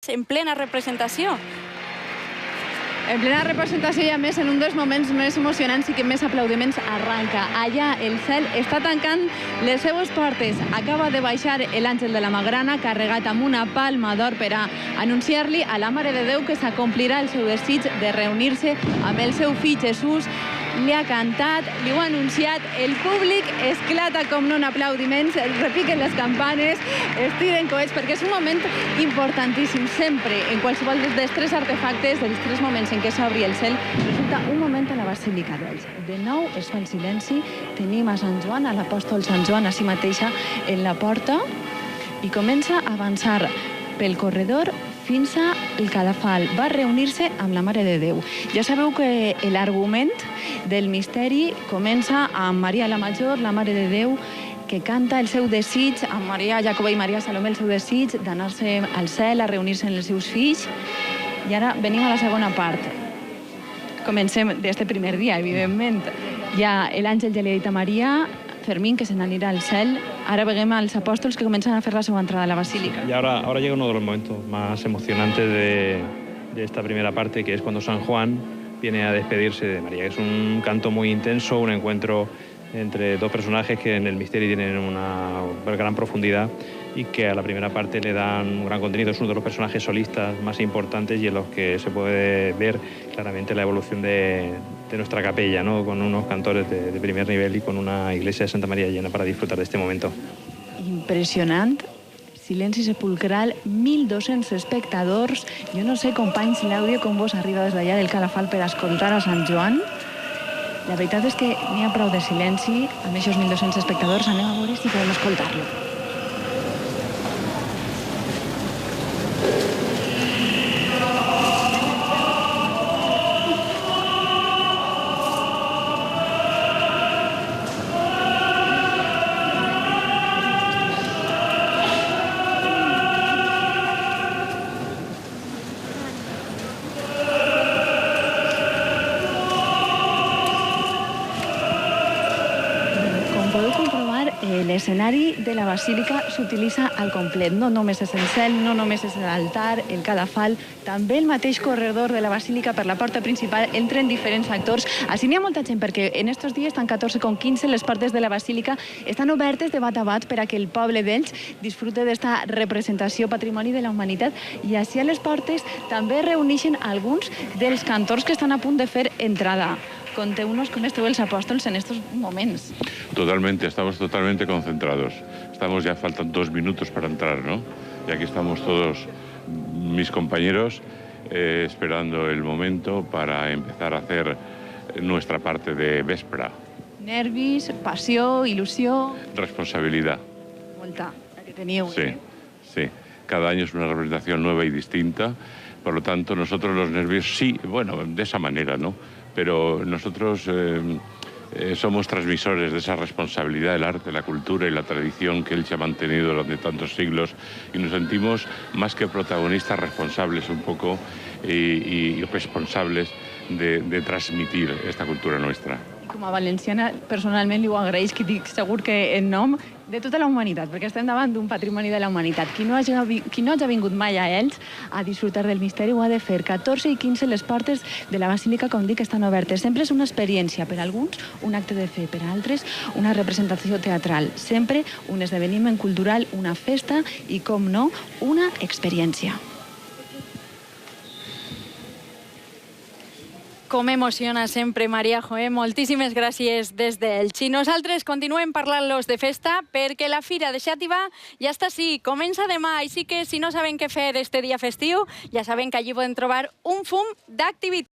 maig en plena representació. En plena representació i a més en un dels moments més emocionants i que més aplaudiments arranca. Allà el cel està tancant les seues portes. Acaba de baixar l'àngel de la Magrana carregat amb una palma d'or per a anunciar-li a la Mare de Déu que s'acomplirà el seu desig de reunir-se amb el seu fill Jesús. Li ha cantat, li ho ha anunciat, el públic esclata com no en aplaudiments, repiquen les campanes, es tiren coets, perquè és un moment importantíssim. Sempre, en qualsevol dels tres artefactes, dels tres moments en què s'obri el cel, resulta un moment a la Basílica d'Elx. De nou es fa el silenci, tenim a Sant Joan, a l'apòstol Sant Joan, a si mateixa, en la porta, i comença a avançar pel corredor fins al cadafal. Va reunir-se amb la Mare de Déu. Ja sabeu que l'argument del misteri comença amb Maria la Major, la Mare de Déu, que canta el seu desig, amb Maria Jacobè i Maria Salomé, el seu desig d'anar-se al cel, a reunir-se amb els seus fills. I ara venim a la segona part. Comencem d'este primer dia, evidentment. Hi ha l'àngel ja li ha dit a Maria, Fermín, que se n'anirà al cel. Ahora veiem als apóstoles que comienzan a hacer la segunda entrada a la basílica. Y ahora llega uno de los momentos más emocionantes de esta primera parte, que es cuando San Juan viene a despedirse de María. Es un canto muy intenso, un encuentro entre dos personajes que en el misterio tienen una gran profundidad y que a la primera parte le dan un gran contenido. Es uno de los personajes solistas más importantes y en los que se puede ver claramente la evolución de nuestra capella, ¿no? Con unos cantores de primer nivel y con una iglesia de Santa María llena para disfrutar de este momento. Impressionant, silenci sepulcral, 1.200 espectadors. Jo no sé, companys, l'àudio com vos arriba des d'allà del Calafal per escoltar a Sant Joan. La veritat és que n'hi ha prou de silenci, amb aquests 1.200 espectadors. Anem a veure si podem escoltar-lo. Podeu comprovar, l'escenari de la basílica s'utilitza al complet. No només és el cel, no només és l'altar, el cadafal, també el mateix corredor de la basílica per la porta principal entren diferents actors. Així n'hi ha molta gent perquè en estos dies estan 14,15, les portes de la basílica estan obertes de bat a bat per a que el poble d'Elx disfrute d'esta representació patrimoni de la humanitat, i així a les portes també reuneixen alguns dels cantors que estan a punt de fer entrada. Conteu-nos com esteu els apòstols en estos moments. Totalmente, estamos totalmente concentrados. Ya faltan 2 minutos para entrar, ¿no? Y aquí estamos todos, mis compañeros, esperando el momento para empezar a hacer nuestra parte de véspera. Nervis, passió, il·lusió... Responsabilidad. Molta, la que teníeu. Sí, sí. Cada año es una representación nueva y distinta. Por lo tanto, nosotros los nervios, sí, bueno, de esa manera, ¿no? Pero nosotros somos transmisores de esa responsabilidad del arte, la cultura y la tradición que Elche ha mantenido durante tantos siglos, y nos sentimos más que protagonistas, responsables un poco y responsables de transmitir esta cultura nuestra. Com a valenciana, personalment li ho agraeix, que dic segur que en nom de tota la humanitat, perquè estem davant d'un patrimoni de la humanitat. Qui no hagi vingut mai a Elx a disfrutar del misteri ho ha de fer. 14 i 15 les portes de la basílica, com dic, estan obertes. Sempre és una experiència, per alguns un acte de fe, per altres una representació teatral. Sempre un esdeveniment cultural, una festa i, com no, una experiència. Com emociona sempre, Maria Joé. Moltíssimes gràcies des d'Elx. I nosaltres continuem parlant-los de festa perquè la Fira de Xàtiva ja està així. Comença demà, així que si no saben què fer este dia festiu, ja saben que allí poden trobar un fum d'activitats.